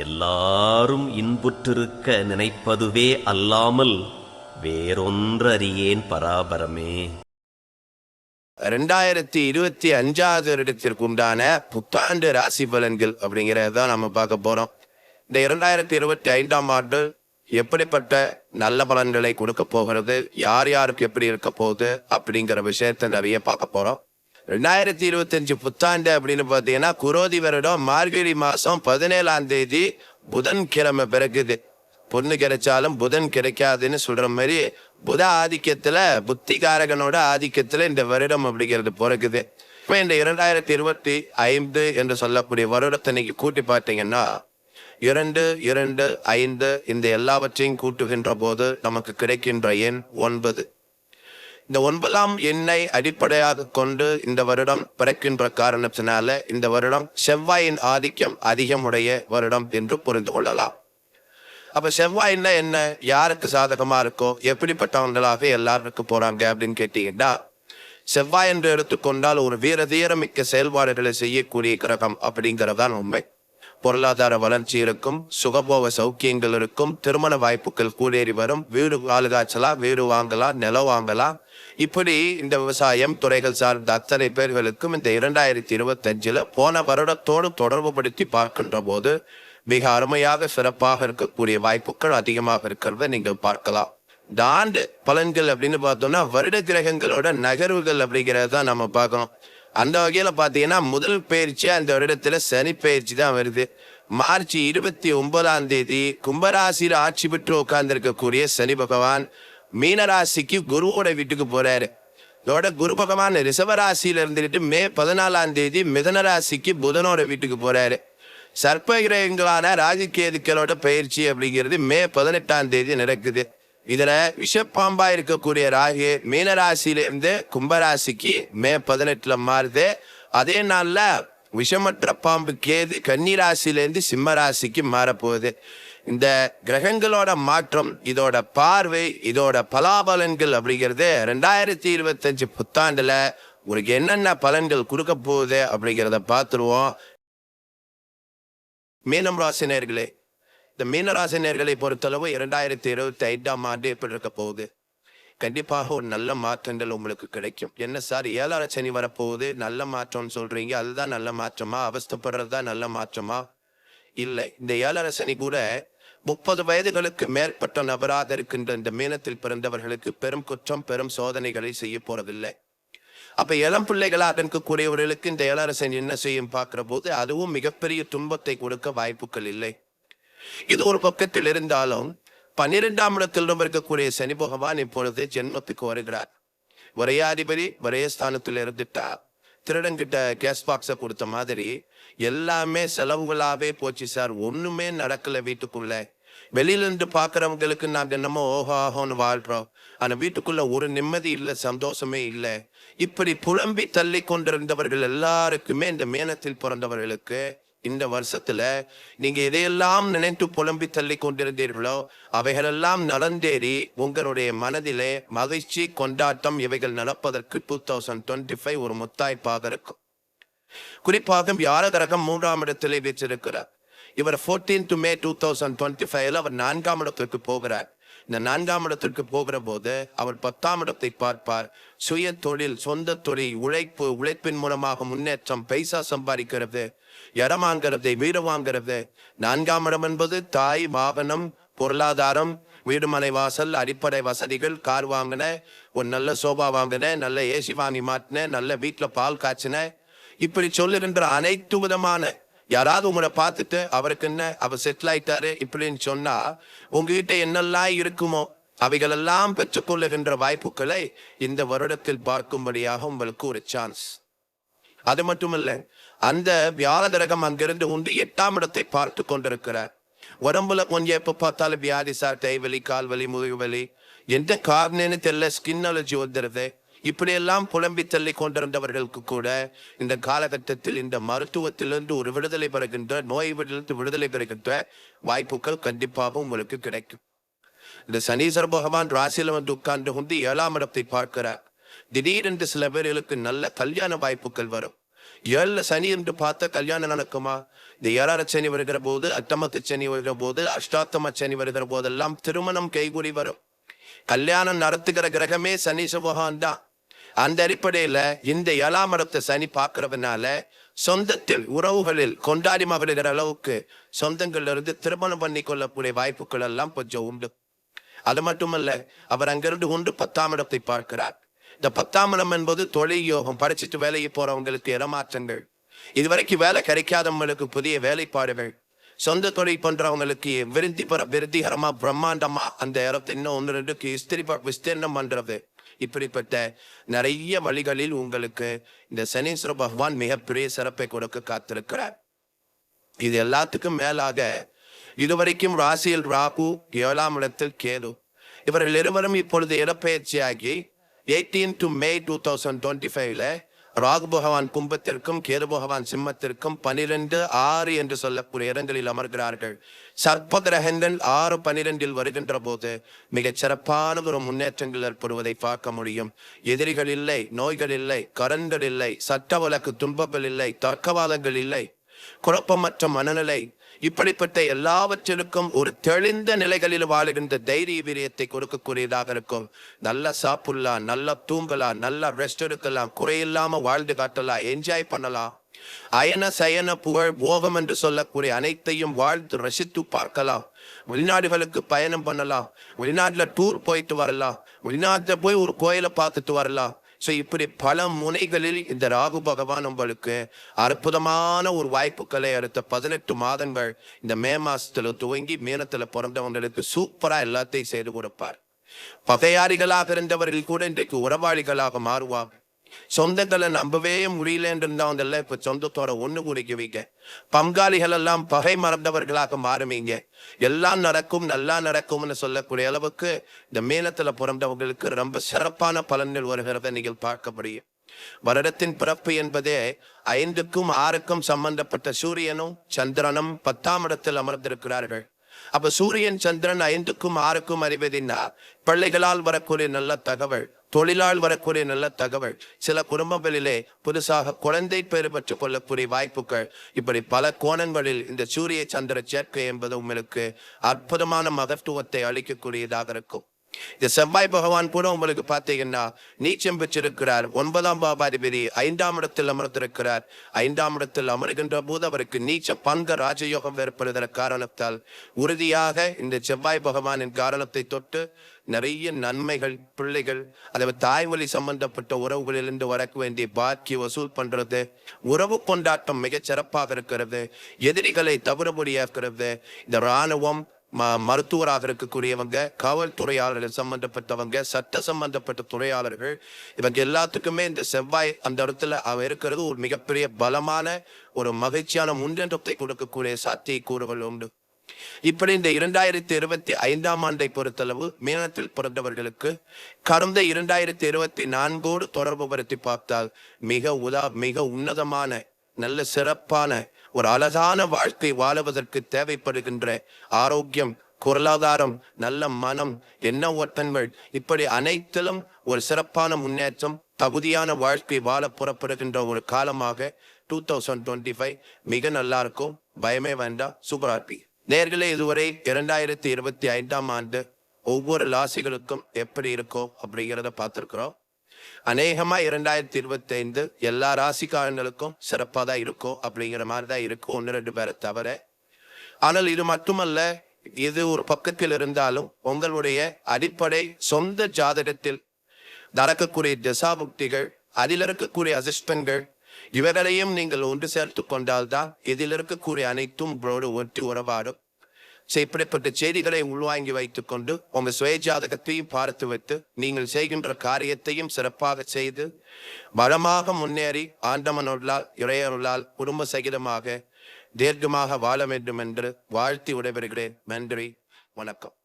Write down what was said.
எல்லாரும் இன்புற்றிருக்க நினைப்பதுவே அல்லாமல் வேறொன்றறியேன் பராபரமே. 2025 வருடத்திற்கு உண்டான புத்தாண்டு ராசி பலன்கள் அப்படிங்கிறதான் நம்ம பார்க்க போறோம். இந்த 2025ஆம் ஆண்டு எப்படிப்பட்ட நல்ல பலன்களை கொடுக்க போகிறது, யார் யாருக்கு எப்படி இருக்க போகுது அப்படிங்கிற விஷயத்த நிறைய பார்க்க போறோம். 2025 புத்தாண்டு அப்படின்னு பார்த்தீங்கன்னா குரோதி வருடம் மார்கழி மாசம் 17ஆம் தேதி புதன்கிழமை பிறகுது. பொண்ணு கிடைச்சாலும் புதன் கிடைக்காதுன்னு சொல்ற மாதிரி புத ஆதிக்கத்துல புத்திகாரகனோட ஆதிக்கத்துல இந்த வருடம் அப்படிங்கிறது பிறகுது. இப்ப இந்த 2025 என்று சொல்லக்கூடிய வருடத்தை நீங்க கூட்டி பார்த்தீங்கன்னா 2, 2, 5 இந்த எல்லாவற்றையும் கூட்டுகின்ற போது நமக்கு கிடைக்கின்ற எண் 9. இந்த 9ஆம் எண்ணை அடிப்படையாக கொண்டு இந்த வருடம் பிறக்கின்ற காரணத்தினால இந்த வருடம் செவ்வாயின் ஆதிக்கம் அதிகமுடைய வருடம் என்று புரிந்து கொள்ளலாம். அப்ப செவ்வாய்னா என்ன, யாருக்கு சாதகமா இருக்கோ, எப்படிப்பட்டவங்களாக எல்லாருக்கும் போறாங்க அப்படின்னு கேட்டீங்கன்னா, செவ்வாய் என்று எடுத்துக்கொண்டால் ஒரு வீரதீரமிக்க செயல்பாடுகளை செய்யக்கூடிய கிரகம் அப்படிங்கிறதான் உண்மை. பொருளாதார வளர்ச்சி இருக்கும், சுகபோக சௌக்கியங்கள் இருக்கும், திருமண வாய்ப்புகள் கூடேறி வரும், வீடு காய்ச்சலாம், வீடு வாங்கலாம், நிலம் வாங்கலாம். இப்படி இந்த விவசாயம் துறைகள் சார்ந்த அத்தனை பேர்களுக்கும் இந்த 2025 போன வருடத்தோடு தொடர்பு படுத்தி பார்க்கின்ற போது மிக அருமையாக சிறப்பாக இருக்கக்கூடிய வாய்ப்புகள் அதிகமாக இருக்கிறத நீங்கள் பார்க்கலாம். இந்த ஆண்டு பலன்கள் அப்படின்னு பார்த்தோம்னா வருட கிரகங்களோட நகர்வுகள் அப்படிங்கிறத நம்ம பார்க்கணும். அந்த வகையில பாத்தீங்கன்னா முதல் பயிற்சி அந்த வருடத்துல சனி பயிற்சி தான் வருது. மார்ச் 29ஆம் தேதி கும்பராசியில ஆட்சி பெற்று உட்கார்ந்து இருக்கக்கூடிய சனி பகவான் மீனராசிக்கு குருவோட வீட்டுக்கு போறாரு. இதோட குரு பகவான் ரிஷபராசியில இருந்துட்டு மே 14ஆம் தேதி மிதனராசிக்கு புதனோட வீட்டுக்கு போறாரு. சர்ப்ப கிரகங்களான ராஜகேதுக்களோட பயிற்சி அப்படிங்கிறது மே 18ஆம் தேதி நடக்குது. இதுல விஷப்பாம்பா இருக்கக்கூடிய ராகு மீனராசியிலிருந்து கும்பராசிக்கு மே 18 மாறுது. அதே நாள்ல விஷமற்ற பாம்பு கேது கன்னிராசியிலிருந்து சிம்மராசிக்கு மாறப்போகுது. இந்த கிரகங்களோட மாற்றம், இதோட பார்வை, இதோட பலாபலன்கள் அப்படிங்கிறது 2025 புத்தாண்டுல உங்களுக்கு என்னென்ன பலன்கள் கொடுக்க போகுது அப்படிங்கிறத பார்த்துருவோம். மீனம் ராசினியர்களே, இந்த மீனராசினியர்களை பொறுத்தளவு 2025ஆம் ஆண்டு எப்படி இருக்க போகுது, கண்டிப்பாக ஒரு நல்ல மாற்றங்கள் உங்களுக்கு கிடைக்கும். என்ன சார் 7ஆம் சனி வரப்போகுது, நல்ல மாற்றம்னு சொல்றீங்க, அதுதான் நல்ல மாற்றமா, அவஸ்தப்படுறதா நல்ல மாற்றமா? இல்லை, இந்த 7ஆம் சனி கூட 30 வயதுகளுக்கு மேற்பட்ட நபராக இருக்கின்ற இந்த மீனத்தில் பிறந்தவர்களுக்கு பெரும் குற்றம், பெரும் சோதனைகளை செய்ய போறதில்லை. அப்ப இளம் பிள்ளைகளாக இருக்கக்கூடியவர்களுக்கு இந்த 7ஆம் சனி என்ன செய்யும் பார்க்கிற போது அதுவும் மிகப்பெரிய துன்பத்தை கொடுக்க வாய்ப்புகள் இல்லை. இது ஒரு பக்கத்தில் இருந்தாலும் 12ஆம் இடத்திலும் இருக்கக்கூடிய சனி பகவான் இப்பொழுது ஜென்மத்துக்கு வருகிறார். ஒரே அதிபதி ஒரே ஸ்தானத்தில் இருந்துட்டா திருடங்கிட்ட கேஸ் பாக்ஸை கொடுத்த மாதிரி எல்லாமே செலவுகளாவே போச்சு சார், ஒண்ணுமே நடக்கல வீட்டுக்குள்ள. வெளியில இருந்து பாக்குறவங்களுக்கு நாங்க என்னமோ ஓஹோன்னு வாழ்றோம், ஆனா வீட்டுக்குள்ள ஒரு நிம்மதி இல்லை, சந்தோஷமே இல்லை. இப்படி புலம்பி தள்ளி கொண்டிருந்தவர்கள் எல்லாருக்குமே இந்த மீனத்தில் பிறந்தவர்களுக்கு இந்த வருஷத்துல நீங்க எதையெல்லாம் நினைத்து புலம்பி தள்ளி கொண்டிருந்தீர்களோ அவைகளெல்லாம் நடந்தேறி உங்களுடைய மனதிலே மகிழ்ச்சி, கொண்டாட்டம் இவைகள் நடப்பதற்கு 2025 ஒரு முத்தாய்ப்பாக இருக்கும். குறிப்பாக வியாழ கிரகம் 3ஆம் இடத்திலே வீற்றிருக்கிறார். இவர் 14th May 2025 அவர் 4ஆம் இடத்திற்கு போகிறார். இந்த 4ஆம் இடத்திற்கு போகிற போது அவர் 10ஆம் இடத்தை பார்ப்பார். சுய தொழில், சொந்த தொழில், உழைப்பு, உழைப்பின் மூலமாக முன்னேற்றம், பைசா சம்பாதிக்கிறது, இடம் வாங்கிறது, வீடு வாங்கிறது. 4ஆம் இடம் என்பது தாய், வாகனம், பொருளாதாரம், வீடு மனை வாசல், அடிப்படை வசதிகள், கார் வாங்கின, ஒரு நல்ல சோபா வாங்கின, நல்ல ஏசி வாங்கி மாட்டின, நல்ல வீட்டுல பால் காய்ச்சின, இப்படி சொல்லுகின்ற அனைத்து விதமான யாராவது உங்களை பார்த்துட்டு அவருக்கு என்ன அவர் செட்டில் ஆயிட்டாரு இப்படின்னு சொன்னா உங்ககிட்ட என்னெல்லாம் இருக்குமோ அவைகளெல்லாம் பெற்றுக்கொள்ளுகின்ற வாய்ப்புகளை இந்த வருடத்தில் பார்க்கும்படியாக உங்களுக்கு ஒரு சான்ஸ். அது மட்டுமல்ல, அந்த வியாழ கிரகம் அங்கிருந்து உண்டு 8ஆம் இடத்தை பார்த்து கொண்டிருக்கிறார். உடம்புல கொஞ்சம் எப்ப பார்த்தாலும் வியாதி சார், கைவலி, கால்வலி, முதுகுவலி, எந்த காரணம்னு தெரியல, ஸ்கின் அலர்ஜி வந்துடுது. இப்படியெல்லாம் புலம்பி தள்ளி கொண்டிருந்தவர்களுக்கு கூட இந்த காலகட்டத்தில் இந்த மருத்துவத்திலிருந்து ஒரு விடுதலை பெறுகின்ற, நோய்களிலிருந்து விடுதலை பெறுகின்ற வாய்ப்புகள் கண்டிப்பாக உங்களுக்கு கிடைக்கும். இந்த சனீஸ்வர பகவான் ராசியில வந்து உட்கார்ந்து கொண்டு 7ஆம் இடத்தை பார்க்கிறார். திடீரென்று சில பேர்களுக்கு நல்ல கல்யாண வாய்ப்புகள் வரும். ஏழுல சனி என்று பார்த்தா கல்யாணம் நடக்குமா? இந்த ஏழார சனி வருகிற போது, அட்டமத்து சனி வருகிற போது, அஷ்டாத்தம சனி வருகிற போதெல்லாம் திருமணம் கைகூடி வரும். கல்யாணம் நடத்துகிற கிரகமே சனி சுபகான் தான். அந்த அடிப்படையில இந்த 7ஆம் இடத்தை சனி பார்க்கறதுனால சொந்தத்தில் உறவுகளில் கொண்டாடி மகளிர் அளவுக்கு சொந்தங்கள்ல இருந்து திருமணம் பண்ணி கொள்ளக்கூடிய வாய்ப்புகள் எல்லாம் கொஞ்சம் உண்டு. அது மட்டுமல்ல, அவர் அங்கிருந்து 10ஆம் இடத்தை பார்க்கிறார். இந்த 10ஆம் இடம் என்பது தொழில் யோகம். படிச்சுட்டு வேலைக்கு போறவங்களுக்கு இடமாற்றங்கள், இதுவரைக்கும் வேலை கிடைக்காதவங்களுக்கு புதிய வேலைப்பாடுகள், சொந்த தொழில் பண்றவங்களுக்கு விருத்திகரமா பிரம்மாண்டமா அந்த இடத்தை இன்னும் 1-2 விஸ்தீர்ணம் பண்றது. இப்படிப்பட்ட நிறைய வழிகளில் உங்களுக்கு இந்த சனீஸ்வர பகவான் மிகப்பெரிய சிறப்பை கொடுக்க காத்திருக்கிறார். இது எல்லாத்துக்கும் மேலாக இதுவரைக்கும் ராசியில் ராகு, 7ஆம் இடத்தில் கேது, இவர்கள் இருவரும் இப்பொழுது இடப்பெயர்ச்சியாகி 18 May 2025 ராகு பகவான் கும்பத்திற்கும் கேது பகவான் சிம்மத்திற்கும் 12-6 என்று சொல்லக்கூடிய இடங்களில் அமர்கிறார்கள். சர்ப்ப கிரகங்கள் 6-12 வருகின்ற போது மிகச் சிறப்பான ஒரு முன்னேற்றங்கள் ஏற்படுவதை பார்க்க முடியும். எதிரிகள் இல்லை, நோய்கள் இல்லை, கடன்கள் இல்லை, சட்ட வழக்கு துன்பங்கள் இல்லை, தர்க்கவாதங்கள் இல்லை, குழப்பமற்ற மனநிலை, இப்படிப்பட்ட எல்லாவற்றிற்கும் ஒரு தெளிந்த நிலைகளில் வாழுகின்ற தைரிய வீரியத்தை கொடுக்கக்கூடியதாக இருக்கும். நல்லா சாப்பிடலாம், நல்லா தூங்கலாம், நல்லா ரெஸ்ட் எடுக்கலாம், குறையில்லாம வாழ்ந்து காட்டலாம், என்ஜாய் பண்ணலாம். அயன சயன புகழ் போகம் என்று சொல்லக்கூடிய அனைத்தையும் வாழ்ந்து ரசித்து பார்க்கலாம். வெளிநாடுகளுக்கு பயணம் பண்ணலாம், வெளிநாட்டுல டூர் போயிட்டு வரலாம், வெளிநாட்டுல போய் ஒரு கோயிலை பார்த்துட்டு வரலாம். ஸோ இப்படி பல முனைகளில் இந்த ராகு பகவான் உங்களுக்கு அற்புதமான ஒரு வாய்ப்புகளை அடுத்த 18 மாதங்கள் இந்த மே மாசத்துல துவங்கி மீனத்துல பிறந்தவங்களுக்கு சூப்பரா எல்லாத்தையும் செய்து கொடுப்பார். பகையாளிகளாக இருந்தவர்கள் கூட இன்றைக்கு உறவாளிகளாக மாறுவாங்க. சொந்தங்களை நம்பவே முடியல என்றிருந்தவங்க இப்ப சொந்தத்தோட ஒண்ணு குடிக்குவீங்க. பங்காளிகள் எல்லாம் பகை மறந்தவர்களாக மாறுவீங்க. எல்லாம் நடக்கும், நல்லா நடக்கும்னு சொல்லக்கூடிய அளவுக்கு இந்த மீனத்துல பிறந்தவங்களுக்கு ரொம்ப சிறப்பான பலன்கள் வருகிறத நீங்கள் பார்க்க முடியும். வருடத்தின் பிறப்பு என்பதே 5க்கும் 6க்கும் சம்பந்தப்பட்ட சூரியனும் சந்திரனும் 10ஆம் இடத்தில் அமர்ந்திருக்கிறார்கள். அப்ப சூரியன் சந்திரன் 5க்கும் 6க்கும் அறிவதினா பிள்ளைகளால் வரக்கூடிய நல்ல தகவல், தொழிலால் வரக்கூடிய நல்ல தகவல், சில குடும்பங்களிலே புதுசாக குழந்தை பேறு பெற்றுக் கொள்ளக்கூடிய வாய்ப்புகள், இப்படி பல கோணங்களில் இந்த சூரிய சந்திர சேர்க்கை என்பது உங்களுக்கு அற்புதமான மகத்துவத்தை அளிக்கக்கூடியதாக இருக்கும். இந்த செவ்வாய் பகவான் கூட உங்களுக்கு பார்த்தீங்கன்னா நீச்சம் பெற்றிருக்கிறார். 9ஆம் பாபாதிபதி 5ஆம் இடத்தில் அமர்ந்திருக்கிறார். 5ஆம் இடத்தில் அமர்கின்ற போது அவருக்கு நீச்ச பங்க ராஜயோகம் ஏற்படுகிற காரணத்தால் உறுதியாக இந்த செவ்வாய் பகவானின் காரணத்தை தொட்டு நிறைய நன்மைகள், பிள்ளைகள், அதாவது தாய்மொழி சம்பந்தப்பட்ட உறவுகளிலிருந்து வர வேண்டிய பாக்கி வசூல் பண்றது, உறவு கொண்டாட்டம் மிகச் சிறப்பாக இருக்கிறது, எதிரிகளை தவிரபடியாக்குறது, இந்த இராணுவம், மருத்துவராக இருக்கக்கூடியவங்க, காவல்துறையாளர்கள் சம்பந்தப்பட்டவங்க, சட்ட சம்பந்தப்பட்ட துறையாளர்கள், இவங்க எல்லாத்துக்குமே இந்த செவ்வாய் அந்த இடத்துல இருக்கிறது ஒரு மிகப்பெரிய பலமான ஒரு மகிழ்ச்சியான முன்னேற்றத்தை கொடுக்கக்கூடிய சாத்திய கூறுகள் உண்டு. இப்படி இந்த 2025ஆம் ஆண்டை பொறுத்தளவு மீனத்தில் பிறந்தவர்களுக்கு கடந்த 2024 தொடர்பு படுத்தி பார்த்தால் மிக உன்னதமான நல்ல சிறப்பான ஒரு அழகான வாழ்க்கை வாழுவதற்கு தேவைப்படுகின்ற ஆரோக்கியம், பொருளாதாரம், நல்ல மனம், எண்ண ஓட்டங்கள், இப்படி அனைத்திலும் ஒரு சிறப்பான முன்னேற்றம், தகுதியான வாழ்க்கை வாழ புறப்படுகின்ற ஒரு காலமாக 2025 மிக நல்லா இருக்கும். பயமே வேண்டாம், சூப்பரா இருப்பீங்க. நேர்களே, இதுவரை 2025ஆம் ஆண்டு ஒவ்வொரு ராசிகளுக்கும் எப்படி இருக்கும் அப்படிங்கிறத பார்த்திருக்கிறோம். அநேகமா 2025 எல்லா ராசிக்காரங்களுக்கும் சிறப்பா தான் இருக்கும் அப்படிங்கிற மாதிரி தான் இருக்கும், 1-2 பேரை தவிர. ஆனால் இது மட்டுமல்ல, இது ஒரு பக்கத்தில் இருந்தாலும் உங்களுடைய அடிப்படை சொந்த ஜாதகத்தில் நடக்கக்கூடிய தசாபுக்திகள், அதில் இருக்கக்கூடிய அசிஸ்டன்கள், இவர்களையும் நீங்கள் ஒன்று சேர்த்து கொண்டால்தான் இதில் இருக்கக்கூடிய அனைத்தும் ஒட்டி உறவாடும். இப்படிப்பட்ட செய்திகளை உள்வாங்கி வைத்துக் கொண்டு உங்க சுய ஜாதகத்தையும் பார்த்து வைத்து நீங்கள் செய்கின்ற காரியத்தையும் சிறப்பாக செய்து பலமாக முன்னேறி ஆண்டவனொருளால் இறையருளால் குடும்ப சகிதமாக தீர்க்கமாக வாழ வேண்டும் என்று வாழ்த்தி விடைபெறுகிறேன். நன்றி, வணக்கம்.